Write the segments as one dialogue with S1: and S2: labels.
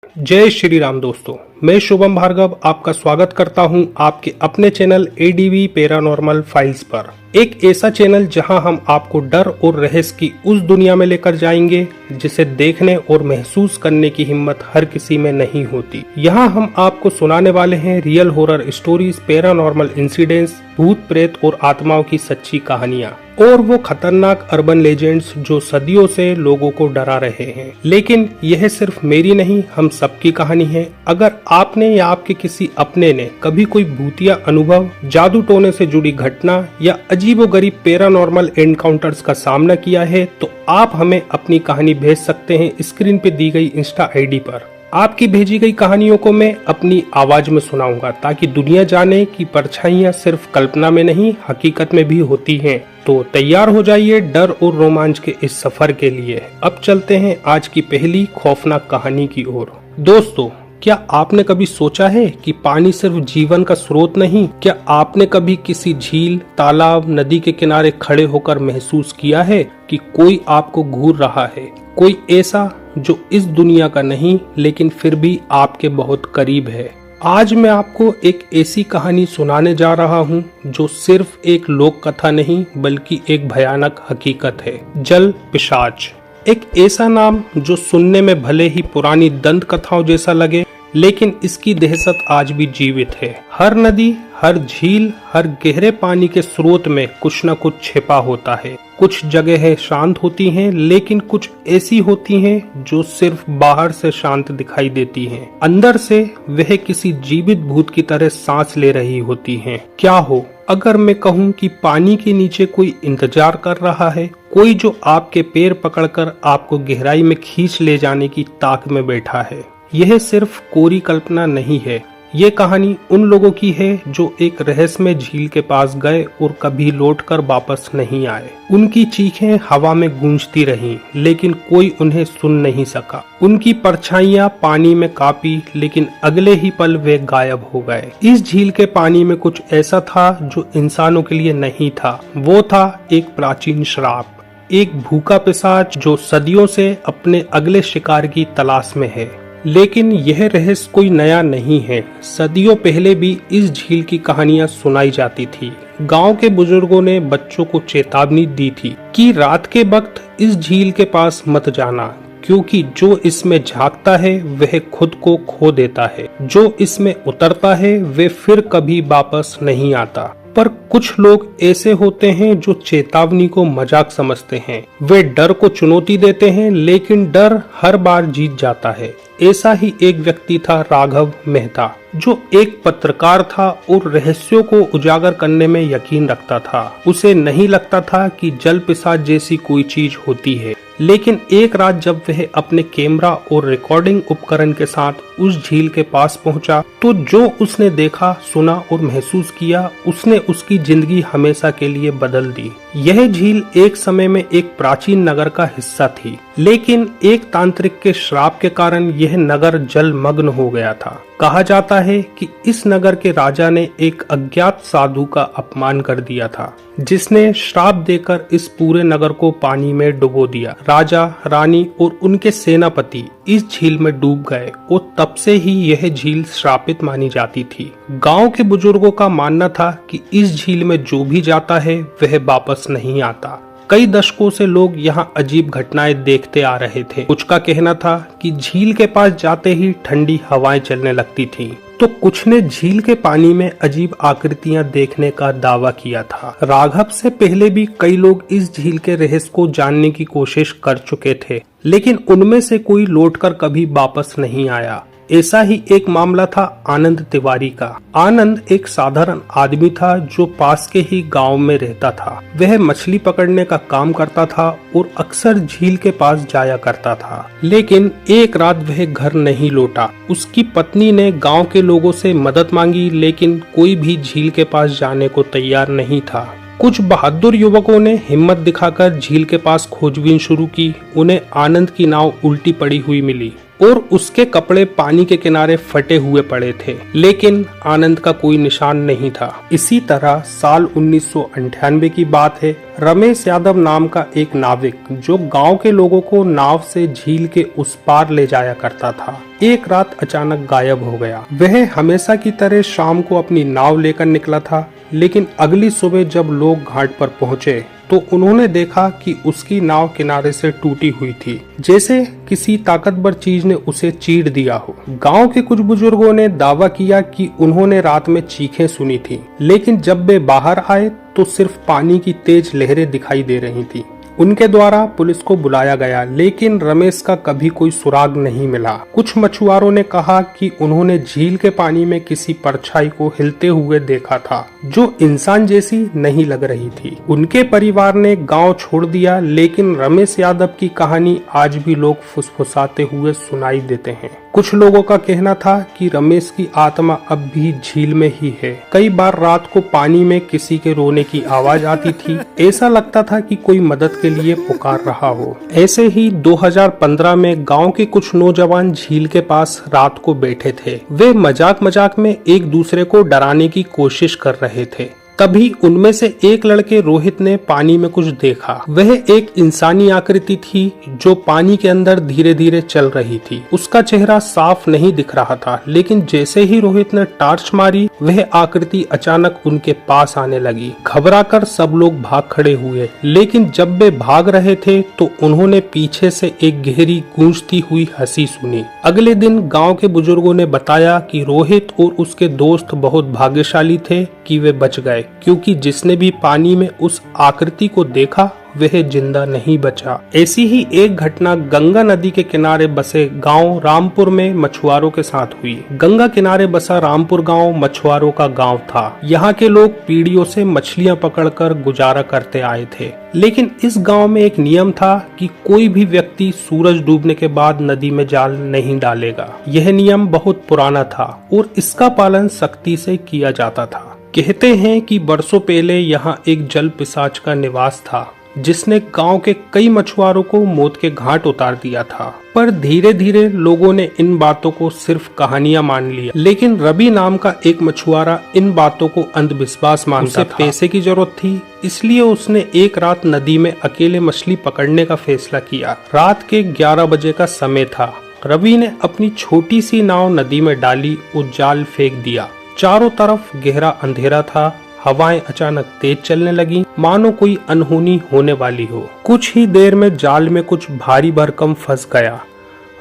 S1: जय श्री राम दोस्तों, मैं शुभम भार्गव आपका स्वागत करता हूं आपके अपने चैनल एडीवी पैरानॉर्मल फाइल्स पर। एक ऐसा चैनल जहां हम आपको डर और रहस्य की उस दुनिया में लेकर जाएंगे जिसे देखने और महसूस करने की हिम्मत हर किसी में नहीं होती। यहां हम आपको सुनाने वाले हैं real horror stories, paranormal incidents, भूत प्रेत और आत्माओं की सच्ची कहानियां और वो खतरनाक अर्बन लेजेंड्स जो सदियों से लोगों को डरा रहे हैं। लेकिन यह सिर्फ मेरी नहीं, हम सबकी कहानी है। अगर आपने या आपके किसी अपने ने कभी कोई भूतिया अनुभव, जादू टोने से जुड़ी घटना या अजीबोगरीब पैरानॉर्मल एनकाउंटर्स का सामना किया है तो आप हमें अपनी कहानी भेज सकते हैं स्क्रीन पे दी गई इंस्टा आईडी पर। आपकी भेजी गई कहानियों को मैं अपनी आवाज में सुनाऊंगा ताकि दुनिया जाने कि परछाइयां सिर्फ कल्पना में नहीं, हकीकत में भी होती हैं। तो तैयार हो जाइए डर और रोमांच के इस सफर के लिए। अब चलते हैं आज की पहली खौफनाक कहानी की ओर। दोस्तों, क्या आपने कभी सोचा है कि पानी सिर्फ जीवन का स्रोत नहीं? क्या आपने कभी किसी झील, तालाब, नदी के किनारे खड़े होकर महसूस किया है कि कोई आपको घूर रहा है? कोई ऐसा जो इस दुनिया का नहीं लेकिन फिर भी आपके बहुत करीब है। आज मैं आपको एक ऐसी कहानी सुनाने जा रहा हूँ जो सिर्फ एक लोक कथा नहीं बल्कि एक भयानक हकीकत है। जल पिशाच, एक ऐसा नाम जो सुनने में भले ही पुरानी दंत कथाओं जैसा लगे लेकिन इसकी दहशत आज भी जीवित है। हर नदी, हर झील, हर गहरे पानी के स्रोत में कुछ न कुछ छिपा होता है। कुछ जगहें शांत होती हैं लेकिन कुछ ऐसी होती हैं जो सिर्फ बाहर से शांत दिखाई देती हैं। अंदर से वह किसी जीवित भूत की तरह सांस ले रही होती हैं। क्या हो अगर मैं कहूँ कि पानी के नीचे कोई इंतजार कर रहा है, कोई जो आपके पैर पकड़कर आपको गहराई में खींच ले जाने की ताक में बैठा है। यह सिर्फ कोरी कल्पना नहीं है, ये कहानी उन लोगों की है जो एक रहस्यमय झील के पास गए और कभी लौटकर वापस नहीं आए। उनकी चीखें हवा में गूंजती रहीं, लेकिन कोई उन्हें सुन नहीं सका। उनकी परछाइयां पानी में कांपी, लेकिन अगले ही पल वे गायब हो गए। इस झील के पानी में कुछ ऐसा था जो इंसानों के लिए नहीं था। वो था एक प्राचीन श्राप, एक भूखा पिशाच जो सदियों से अपने अगले शिकार की तलाश में है। लेकिन यह रहस्य कोई नया नहीं है। सदियों पहले भी इस झील की कहानियां सुनाई जाती थी। गांव के बुजुर्गों ने बच्चों को चेतावनी दी थी कि रात के वक्त इस झील के पास मत जाना, क्योंकि जो इसमें झांकता है वह खुद को खो देता है। जो इसमें उतरता है वह फिर कभी वापस नहीं आता। पर कुछ लोग ऐसे होते हैं जो चेतावनी को मजाक समझते हैं। वे डर को चुनौती देते हैं लेकिन डर हर बार जीत जाता है। ऐसा ही एक व्यक्ति था राघव मेहता, जो एक पत्रकार था और रहस्यों को उजागर करने में यकीन रखता था। उसे नहीं लगता था कि जल पिशाच जैसी कोई चीज होती है। लेकिन एक रात जब वह अपने कैमरा और रिकॉर्डिंग उपकरण के साथ उस झील के पास पहुंचा तो जो उसने देखा, सुना और महसूस किया उसने उसकी जिंदगी हमेशा के लिए बदल दी। यह झील एक समय में एक प्राचीन नगर का हिस्सा थी, लेकिन एक तांत्रिक के श्राप के कारण यह नगर जलमग्न हो गया था। कहा जाता है कि इस नगर के राजा ने एक अज्ञात साधु का अपमान कर दिया था, जिसने श्राप देकर इस पूरे नगर को पानी में डुबो दिया। राजा, रानी और उनके सेनापति इस झील में डूब गए और तब से ही यह झील श्रापित मानी जाती थी। गांव के बुजुर्गों का मानना था कि इस झील में जो भी जाता है वह वापस नहीं आता। कई दशकों से लोग यहाँ अजीब घटनाएं देखते आ रहे थे। कुछ का कहना था कि झील के पास जाते ही ठंडी हवाएं चलने लगती थीं, तो कुछ ने झील के पानी में अजीब आकृतियां देखने का दावा किया था। राघव से पहले भी कई लोग इस झील के रहस्य को जानने की कोशिश कर चुके थे, लेकिन उनमें से कोई लौटकर कभी वापस नहीं आया। ऐसा ही एक मामला था आनंद तिवारी का। आनंद एक साधारण आदमी था जो पास के ही गांव में रहता था। वह मछली पकड़ने का काम करता था और अक्सर झील के पास जाया करता था। लेकिन एक रात वह घर नहीं लौटा। उसकी पत्नी ने गांव के लोगों से मदद मांगी, लेकिन कोई भी झील के पास जाने को तैयार नहीं था। कुछ बहादुर युवकों ने हिम्मत दिखाकर झील के पास खोजबीन शुरू की। उन्हें आनंद की नाव उल्टी पड़ी हुई मिली। और उसके कपड़े पानी के किनारे फटे हुए पड़े थे, लेकिन आनंद का कोई निशान नहीं था। इसी तरह साल 1998 की बात है। रमेश यादव नाम का एक नाविक जो गांव के लोगों को नाव से झील के उस पार ले जाया करता था, एक रात अचानक गायब हो गया। वह हमेशा की तरह शाम को अपनी नाव लेकर निकला था, लेकिन अगली सुबह जब लोग घाट पर पहुंचे तो उन्होंने देखा कि उसकी नाव किनारे से टूटी हुई थी, जैसे किसी ताकतवर चीज ने उसे चीर दिया हो। गांव के कुछ बुजुर्गों ने दावा किया कि उन्होंने रात में चीखें सुनी थी, लेकिन जब वे बाहर आए तो सिर्फ पानी की तेज लहरें दिखाई दे रही थी। उनके द्वारा पुलिस को बुलाया गया, लेकिन रमेश का कभी कोई सुराग नहीं मिला। कुछ मछुआरों ने कहा कि उन्होंने झील के पानी में किसी परछाई को हिलते हुए देखा था, जो इंसान जैसी नहीं लग रही थी। उनके परिवार ने गांव छोड़ दिया, लेकिन रमेश यादव की कहानी आज भी लोग फुसफुसाते हुए सुनाई देते हैं। कुछ लोगों का कहना था कि रमेश की आत्मा अब भी झील में ही है। कई बार रात को पानी में किसी के रोने की आवाज आती थी। ऐसा लगता था कि कोई मदद के लिए पुकार रहा हो। ऐसे ही 2015 में गांव के कुछ नौजवान झील के पास रात को बैठे थे। वे मजाक मजाक में एक दूसरे को डराने की कोशिश कर रहे थे। तभी उनमें से एक लड़के रोहित ने पानी में कुछ देखा। वह एक इंसानी आकृति थी जो पानी के अंदर धीरे धीरे चल रही थी। उसका चेहरा साफ नहीं दिख रहा था, लेकिन जैसे ही रोहित ने टॉर्च मारी, वह आकृति अचानक उनके पास आने लगी। घबराकर सब लोग भाग खड़े हुए, लेकिन जब वे भाग रहे थे तो उन्होंने पीछे से एक गहरी गूंजती हुई हंसी सुनी। अगले दिन गांव के बुजुर्गों ने बताया कि रोहित और उसके दोस्त बहुत भाग्यशाली थे कि वे बच गए, क्योंकि जिसने भी पानी में उस आकृति को देखा वह जिंदा नहीं बचा। ऐसी ही एक घटना गंगा नदी के किनारे बसे गांव रामपुर में मछुआरों के साथ हुई। गंगा किनारे बसा रामपुर गांव मछुआरों का गांव था। यहाँ के लोग पीढ़ियों से मछलियां पकड़कर गुजारा करते आए थे, लेकिन इस गांव में एक नियम था कि कोई भी व्यक्ति सूरज डूबने के बाद नदी में जाल नहीं डालेगा। यह नियम बहुत पुराना था और इसका पालन सख्ती से किया जाता था। कहते हैं कि बरसों पहले यहाँ एक जल पिशाच का निवास था, जिसने गांव के कई मछुआरों को मौत के घाट उतार दिया था। पर धीरे धीरे लोगों ने इन बातों को सिर्फ कहानियां मान लिया। लेकिन रवि नाम का एक मछुआरा इन बातों को अंधविश्वास मानता था। पैसे की जरूरत थी, इसलिए उसने एक रात नदी में अकेले मछली पकड़ने का फैसला किया। रात के 11 बजे का समय था। रवि ने अपनी छोटी सी नाव नदी में डाली और जाल फेंक दिया। चारों तरफ गहरा अंधेरा था। हवाएं अचानक तेज चलने लगी, मानो कोई अनहोनी होने वाली हो। कुछ ही देर में जाल में कुछ भारी भरकम फंस गया।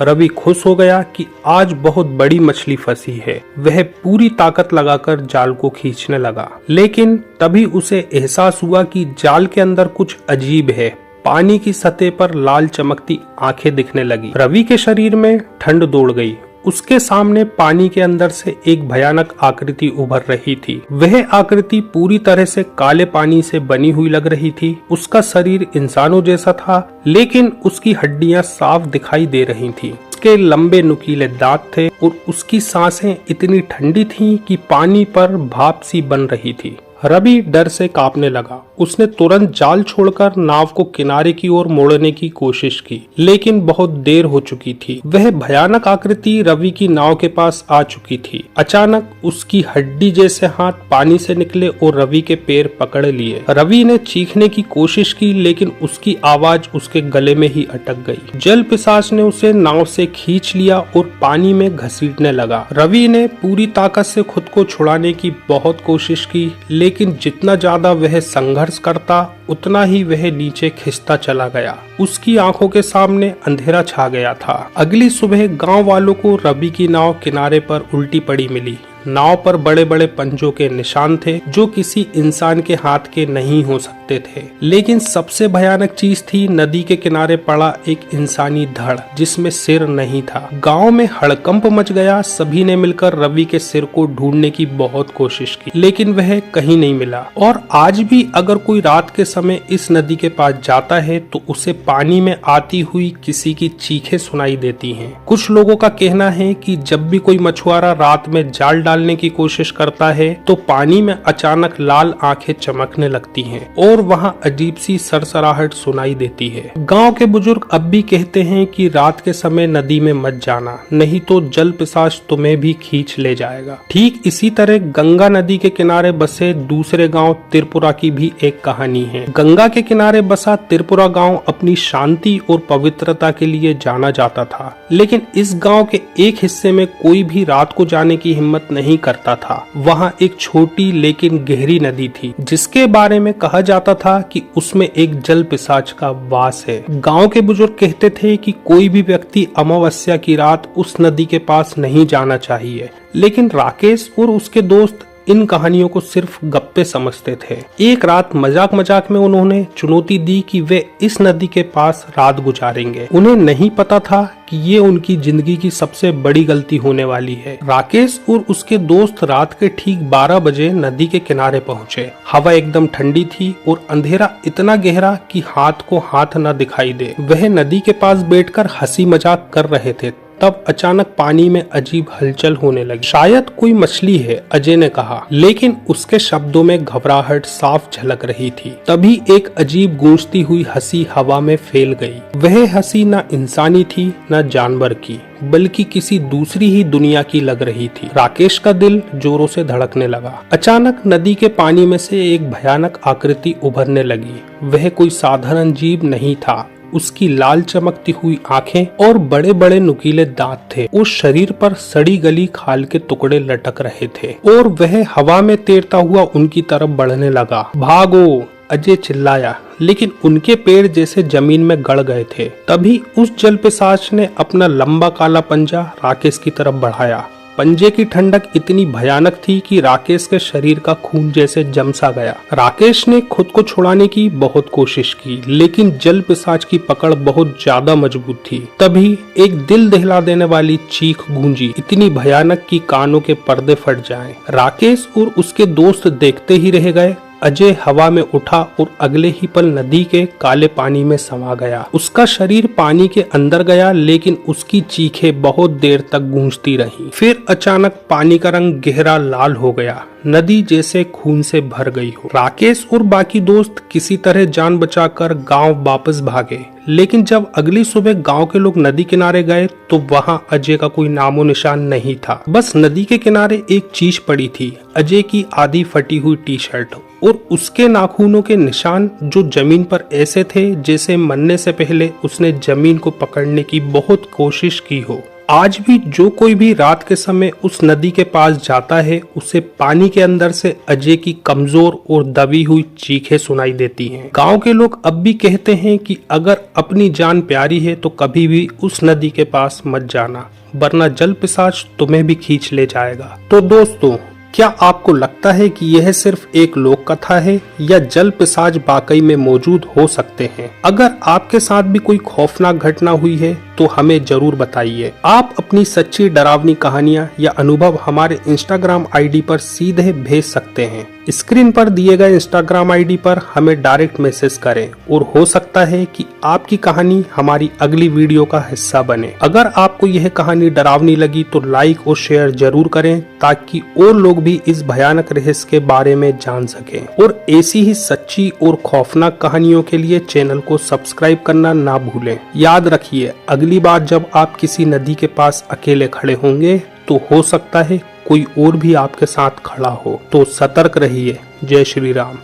S1: रवि खुश हो गया कि आज बहुत बड़ी मछली फंसी है। वह पूरी ताकत लगाकर जाल को खींचने लगा, लेकिन तभी उसे एहसास हुआ कि जाल के अंदर कुछ अजीब है। पानी की सतह पर लाल चमकती आंखें दिखने लगी। रवि के शरीर में ठंड दौड़ गई। उसके सामने पानी के अंदर से एक भयानक आकृति उभर रही थी। वह आकृति पूरी तरह से काले पानी से बनी हुई लग रही थी। उसका शरीर इंसानों जैसा था, लेकिन उसकी हड्डियां साफ दिखाई दे रही थीं। उसके लंबे नुकीले दांत थे और उसकी सांसें इतनी ठंडी थीं कि पानी पर भाप सी बन रही थी। रवि डर से कांपने लगा। उसने तुरंत जाल छोड़कर नाव को किनारे की ओर मोड़ने की कोशिश की, लेकिन बहुत देर हो चुकी थी। वह भयानक आकृति रवि की नाव के पास आ चुकी थी। अचानक उसकी हड्डी जैसे हाथ पानी से निकले और रवि के पैर पकड़ लिए। रवि ने चीखने की कोशिश की, लेकिन उसकी आवाज उसके गले में ही अटक गई। जल पिशाच ने उसे नाव से खींच लिया और पानी में घसीटने लगा। रवि ने पूरी ताकत से खुद को छुड़ाने की बहुत कोशिश की, लेकिन जितना ज्यादा वह संघर्ष करता, उतना ही वह नीचे खिंचता चला गया। उसकी आंखों के सामने अंधेरा छा गया था। अगली सुबह गांव वालों को रवि की नाव किनारे पर उल्टी पड़ी मिली। नाव पर बड़े बड़े पंजों के निशान थे, जो किसी इंसान के हाथ के नहीं हो सकते थे। लेकिन सबसे भयानक चीज थी नदी के किनारे पड़ा एक इंसानी धड़, जिसमें सिर नहीं था। गांव में हड़कंप मच गया। सभी ने मिलकर रवि के सिर को ढूंढने की बहुत कोशिश की, लेकिन वह कहीं नहीं मिला। और आज भी अगर कोई रात के समय इस नदी के पास जाता है तो उसे पानी में आती हुई किसी की चीखें सुनाई देती हैं। कुछ लोगों का कहना है कि जब भी कोई मछुआरा रात में जाल डालने की कोशिश करता है तो पानी में अचानक लाल आंखें चमकने लगती हैं और और वहाँ अजीब सी सरसराहट सुनाई देती है। गांव के बुजुर्ग अब भी कहते हैं कि रात के समय नदी में मत जाना, नहीं तो जल पिशाच तुम्हें भी खींच ले जाएगा। ठीक इसी तरह गंगा नदी के किनारे बसे दूसरे गांव त्रिपुरा की भी एक कहानी है। गंगा के किनारे बसा त्रिपुरा गांव अपनी शांति और पवित्रता के लिए जाना जाता था, लेकिन इस गांव के एक हिस्से में कोई भी रात को जाने की हिम्मत नहीं करता था। वहाँ एक छोटी लेकिन गहरी नदी थी, जिसके बारे में कहा जाता था कि उसमें एक जल पिशाच का वास है। गांव के बुजुर्ग कहते थे कि कोई भी व्यक्ति अमावस्या की रात उस नदी के पास नहीं जाना चाहिए, लेकिन राकेश और उसके दोस्त इन कहानियों को सिर्फ गप्पे समझते थे। एक रात मजाक मजाक में उन्होंने चुनौती दी कि वे इस नदी के पास रात गुजारेंगे। उन्हें नहीं पता था कि ये उनकी जिंदगी की सबसे बड़ी गलती होने वाली है। राकेश और उसके दोस्त रात के ठीक 12 बजे नदी के किनारे पहुंचे। हवा एकदम ठंडी थी और अंधेरा इतना गहरा कि हाथ को हाथ न दिखाई दे। वह नदी के पास बैठकर हंसी मजाक कर रहे थे, तब अचानक पानी में अजीब हलचल होने लगी। शायद कोई मछली है, अजय ने कहा, लेकिन उसके शब्दों में घबराहट साफ झलक रही थी। तभी एक अजीब गूंजती हुई हंसी हवा में फैल गई। वह हंसी न इंसानी थी न जानवर की, बल्कि किसी दूसरी ही दुनिया की लग रही थी। राकेश का दिल जोरों से धड़कने लगा। अचानक नदी के पानी में से एक भयानक आकृति उभरने लगी। वह कोई साधारण जीव नहीं था। उसकी लाल चमकती हुई आंखें और बड़े बड़े नुकीले दांत थे। उस शरीर पर सड़ी गली खाल के टुकड़े लटक रहे थे और वह हवा में तैरता हुआ उनकी तरफ बढ़ने लगा। भागो! अजय चिल्लाया, लेकिन उनके पैर जैसे जमीन में गड़ गए थे। तभी उस जल पिशाच ने अपना लंबा काला पंजा राकेश की तरफ बढ़ाया। पंजे की ठंडक इतनी भयानक थी कि राकेश के शरीर का खून जैसे जम सा गया। राकेश ने खुद को छुड़ाने की बहुत कोशिश की, लेकिन जल पिशाच की पकड़ बहुत ज्यादा मजबूत थी। तभी एक दिल दहला देने वाली चीख गूंजी, इतनी भयानक कि कानों के पर्दे फट जाएं। राकेश और उसके दोस्त देखते ही रह गए। अजय हवा में उठा और अगले ही पल नदी के काले पानी में समा गया। उसका शरीर पानी के अंदर गया, लेकिन उसकी चीखें बहुत देर तक गूंजती रहीं। फिर अचानक पानी का रंग गहरा लाल हो गया, नदी जैसे खून से भर गई हो। राकेश और बाकी दोस्त किसी तरह जान बचाकर गांव वापस भागे, लेकिन जब अगली सुबह गांव के लोग नदी किनारे गए तो वहां अजय का कोई नामो निशान नहीं था। बस नदी के किनारे एक चीज पड़ी थी, अजय की आधी फटी हुई टी शर्ट और उसके नाखूनों के निशान, जो जमीन पर ऐसे थे जैसे मरने से पहले उसने जमीन को पकड़ने की बहुत कोशिश की हो। आज भी जो कोई भी रात के समय उस नदी के पास जाता है, उसे पानी के अंदर से अजय की कमजोर और दबी हुई चीखें सुनाई देती हैं। गांव के लोग अब भी कहते हैं कि अगर अपनी जान प्यारी है तो कभी भी उस नदी के पास मत जाना, वरना जल पिशाच तुम्हें भी खींच ले जाएगा। तो दोस्तों, क्या आपको लगता है कि यह सिर्फ एक लोक कथा है या जल पिशाच वाकई में मौजूद हो सकते हैं? अगर आपके साथ भी कोई खौफनाक घटना हुई है तो हमें जरूर बताइए। आप अपनी सच्ची डरावनी कहानियां या अनुभव हमारे इंस्टाग्राम आईडी पर सीधे भेज सकते हैं। स्क्रीन पर दिए गए इंस्टाग्राम आईडी पर हमें डायरेक्ट मैसेज करें और हो सकता है कि आपकी कहानी हमारी अगली वीडियो का हिस्सा बने। अगर आपको यह कहानी डरावनी लगी तो लाइक और शेयर जरूर करें, ताकि और लोग भी इस भयानक रहस्य के बारे में जान सकें। और ऐसी ही सच्ची और खौफनाक कहानियों के लिए चैनल को सब्सक्राइब करना ना भूलें। याद रखिए, अगली बार जब आप किसी नदी के पास अकेले खड़े होंगे तो हो सकता है कोई और भी आपके साथ खड़ा हो। तो सतर्क रहिए। जय श्री राम।